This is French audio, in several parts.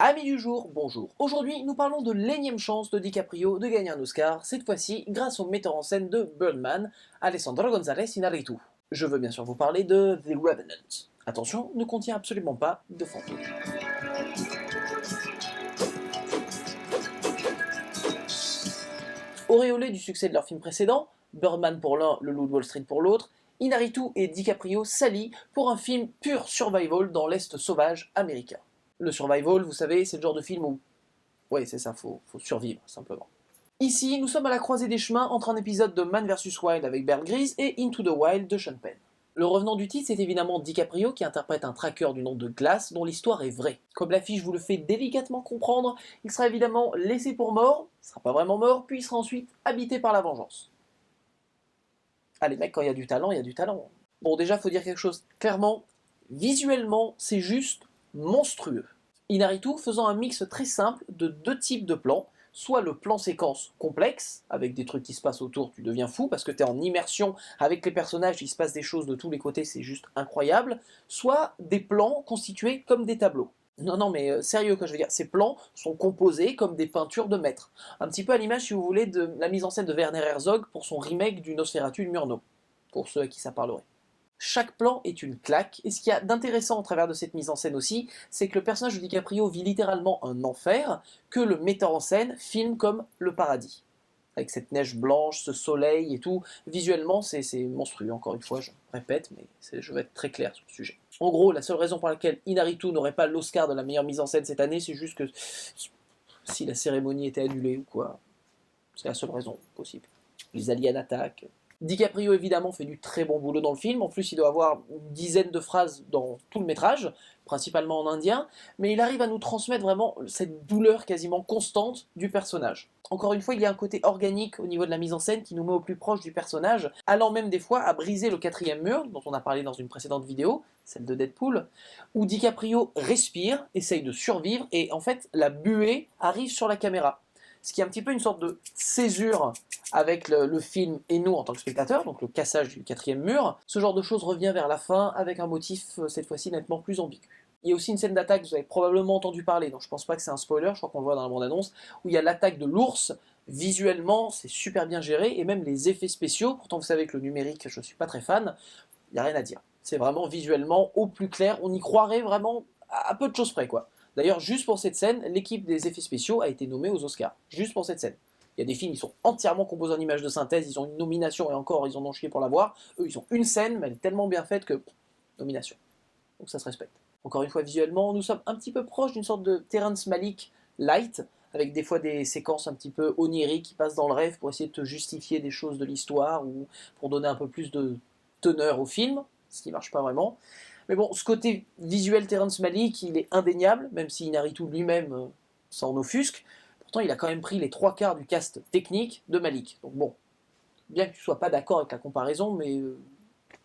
Amis du jour, bonjour. Aujourd'hui, nous parlons de l'énième chance de DiCaprio de gagner un Oscar, cette fois-ci grâce au metteur en scène de Birdman, Alessandro González Iñárritu. Je veux bien sûr vous parler de The Revenant. Attention, ne contient absolument pas de fantômes. Auréolés du succès de leurs films précédents, Birdman pour l'un, Le Loup de Wall Street pour l'autre, Iñárritu et DiCaprio s'allient pour un film pur survival dans l'Est sauvage américain. Le survival, vous savez, c'est le genre de film où... ouais, c'est ça, faut survivre, simplement. Ici, nous sommes à la croisée des chemins entre un épisode de Man vs Wild avec Bear Grylls et Into the Wild de Sean Penn. Le revenant du titre, c'est évidemment DiCaprio qui interprète un traqueur du nom de Glass dont l'histoire est vraie. Comme l'affiche vous le fait délicatement comprendre, il sera évidemment laissé pour mort, il sera pas vraiment mort, puis il sera ensuite habité par la vengeance. Ah les mecs, quand il y a du talent, il y a du talent. Bon déjà, faut dire quelque chose clairement, visuellement, c'est juste monstrueux. Iñárritu faisant un mix très simple de deux types de plans, soit le plan séquence complexe, avec des trucs qui se passent autour, tu deviens fou, parce que tu es en immersion avec les personnages, il se passe des choses de tous les côtés, c'est juste incroyable, soit des plans constitués comme des tableaux. Non, mais sérieux, quoi, je veux dire, ces plans sont composés comme des peintures de maître. Un petit peu à l'image, si vous voulez, de la mise en scène de Werner Herzog pour son remake du Nosferatu de Murnau, pour ceux à qui ça parlerait. Chaque plan est une claque, et ce qu'il y a d'intéressant au travers de cette mise en scène aussi, c'est que le personnage de DiCaprio vit littéralement un enfer, que le metteur en scène filme comme le paradis. Avec cette neige blanche, ce soleil et tout, visuellement c'est monstrueux, encore une fois, je répète, mais je vais être très clair sur le sujet. En gros, la seule raison pour laquelle Iñárritu n'aurait pas l'Oscar de la meilleure mise en scène cette année, c'est juste que si la cérémonie était annulée ou quoi, c'est la seule raison possible. Les aliens attaquent. DiCaprio évidemment fait du très bon boulot dans le film, en plus il doit avoir une dizaine de phrases dans tout le métrage, principalement en indien, mais il arrive à nous transmettre vraiment cette douleur quasiment constante du personnage. Encore une fois, il y a un côté organique au niveau de la mise en scène qui nous met au plus proche du personnage, allant même des fois à briser le quatrième mur, dont on a parlé dans une précédente vidéo, celle de Deadpool, où DiCaprio respire, essaye de survivre, et en fait la buée arrive sur la caméra. Ce qui est un petit peu une sorte de césure avec le film et nous en tant que spectateurs, donc le cassage du quatrième mur. Ce genre de choses revient vers la fin avec un motif cette fois-ci nettement plus ambigu. Il y a aussi une scène d'attaque, vous avez probablement entendu parler, donc je pense pas que c'est un spoiler, je crois qu'on le voit dans la bande-annonce, où il y a l'attaque de l'ours. Visuellement, c'est super bien géré, et même les effets spéciaux, pourtant vous savez que le numérique, je suis pas très fan, il n'y a rien à dire. C'est vraiment visuellement au plus clair, on y croirait vraiment à peu de choses près, quoi. D'ailleurs, juste pour cette scène, l'équipe des effets spéciaux a été nommée aux Oscars. Juste pour cette scène. Il y a des films, ils sont entièrement composés en images de synthèse, ils ont une nomination et encore, ils en ont chié pour l'avoir. Eux, ils ont une scène, mais elle est tellement bien faite que... nomination. Donc ça se respecte. Encore une fois, visuellement, nous sommes un petit peu proches d'une sorte de Terrence Malick light, avec des fois des séquences un petit peu oniriques qui passent dans le rêve pour essayer de te justifier des choses de l'histoire ou pour donner un peu plus de teneur au film, ce qui marche pas vraiment. Mais bon, ce côté visuel Terrence Malick, il est indéniable, même si Iñárritu lui-même s'en offusque. Pourtant, il a quand même pris les 3/4 du cast technique de Malick. Donc bon, bien que tu ne sois pas d'accord avec la comparaison, mais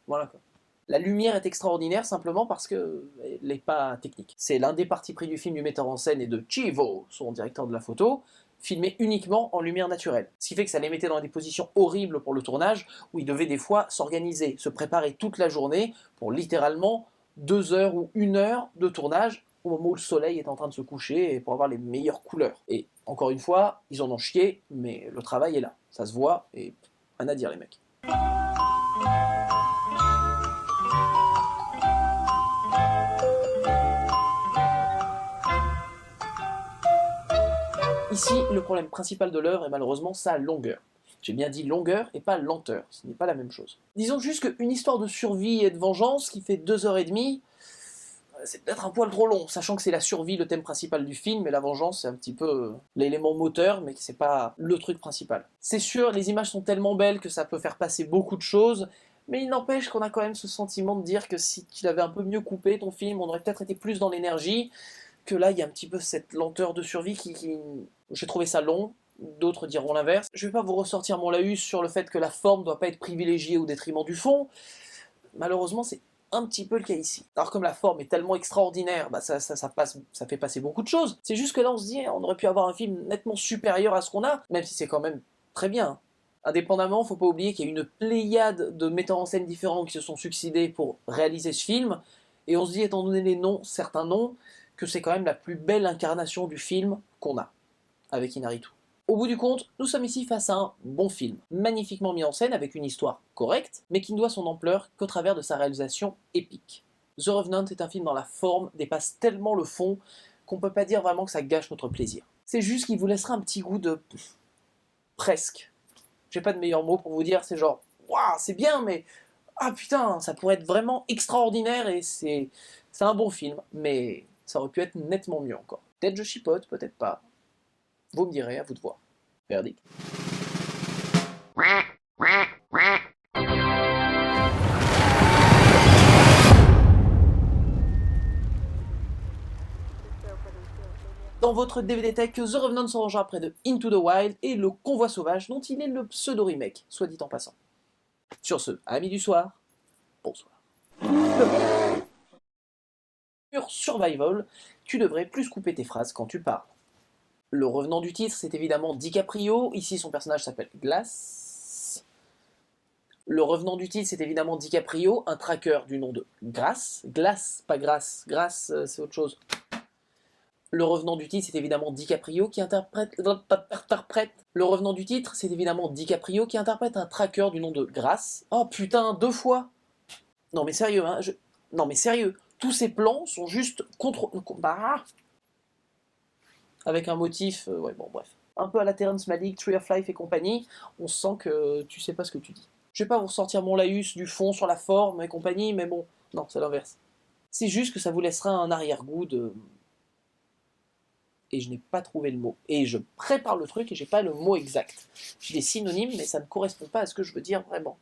voilà quoi. La lumière est extraordinaire simplement parce qu'elle n'est pas technique. C'est l'un des partis pris du film du metteur en scène et de Chivo, son directeur de la photo, filmé uniquement en lumière naturelle. Ce qui fait que ça les mettait dans des positions horribles pour le tournage, où ils devaient des fois s'organiser, se préparer toute la journée pour littéralement 2 heures ou 1 heure de tournage au moment où le soleil est en train de se coucher et pour avoir les meilleures couleurs. Et encore une fois, ils en ont chié, mais le travail est là. Ça se voit et rien à dire les mecs. Ici, le problème principal de l'œuvre est malheureusement sa longueur. J'ai bien dit longueur et pas lenteur, ce n'est pas la même chose. Disons juste qu'une histoire de survie et de vengeance qui fait 2h30, c'est peut-être un poil trop long, sachant que c'est la survie le thème principal du film, et la vengeance c'est un petit peu l'élément moteur, mais c'est pas le truc principal. C'est sûr, les images sont tellement belles que ça peut faire passer beaucoup de choses, mais il n'empêche qu'on a quand même ce sentiment de dire que si tu l'avais un peu mieux coupé ton film, on aurait peut-être été plus dans l'énergie, que là il y a un petit peu cette lenteur de survie qui... J'ai trouvé ça long, d'autres diront l'inverse. Je vais pas vous ressortir mon laïus sur le fait que la forme doit pas être privilégiée au détriment du fond. Malheureusement, c'est un petit peu le cas ici. Alors comme la forme est tellement extraordinaire, bah ça fait passer beaucoup de choses. C'est juste que là on se dit, on aurait pu avoir un film nettement supérieur à ce qu'on a, même si c'est quand même très bien. Indépendamment, faut pas oublier qu'il y a une pléiade de metteurs en scène différents qui se sont succédés pour réaliser ce film, et on se dit, étant donné les noms, certains noms, que c'est quand même la plus belle incarnation du film qu'on a, avec Inaritu. Au bout du compte, nous sommes ici face à un bon film, magnifiquement mis en scène avec une histoire correcte, mais qui ne doit son ampleur qu'au travers de sa réalisation épique. The Revenant est un film dont la forme dépasse tellement le fond qu'on peut pas dire vraiment que ça gâche notre plaisir. C'est juste qu'il vous laissera un petit goût de... presque. J'ai pas de meilleur mot pour vous dire, c'est genre, waouh, c'est bien, mais... ah putain, ça pourrait être vraiment extraordinaire et c'est un bon film, mais ça aurait pu être nettement mieux encore. Peut-être je chipote, peut-être pas. Vous me direz, à vous de voir. Verdict. Dans votre DVD Tech, The Revenant se rangera près de Into the Wild et Le Convoi Sauvage, dont il est le pseudo-remake, soit dit en passant. Sur ce, amis du soir, bonsoir. Sur Survival, tu devrais plus couper tes phrases quand tu parles. Le revenant du titre, c'est évidemment DiCaprio, ici son personnage s'appelle Glass. Le revenant du titre, c'est évidemment DiCaprio, un tracker du nom de Grass. Glass, pas Grasse, Grass c'est autre chose. Le revenant du titre, c'est évidemment DiCaprio qui interprète... Le revenant du titre, c'est évidemment DiCaprio qui interprète un tracker du nom de Grass. Oh putain, 2 fois. Non mais sérieux, hein, non mais sérieux, tous ces plans sont juste avec un motif, ouais bon bref. Un peu à la Terrence Malick, Tree of Life et compagnie, on sent que tu sais pas ce que tu dis. Je vais pas vous ressortir mon laïus du fond sur la forme et compagnie, mais bon, non, c'est l'inverse. C'est juste que ça vous laissera un arrière-goût de... Et je n'ai pas trouvé le mot. Et je prépare le truc et j'ai pas le mot exact. J'ai des synonymes, mais ça ne correspond pas à ce que je veux dire vraiment.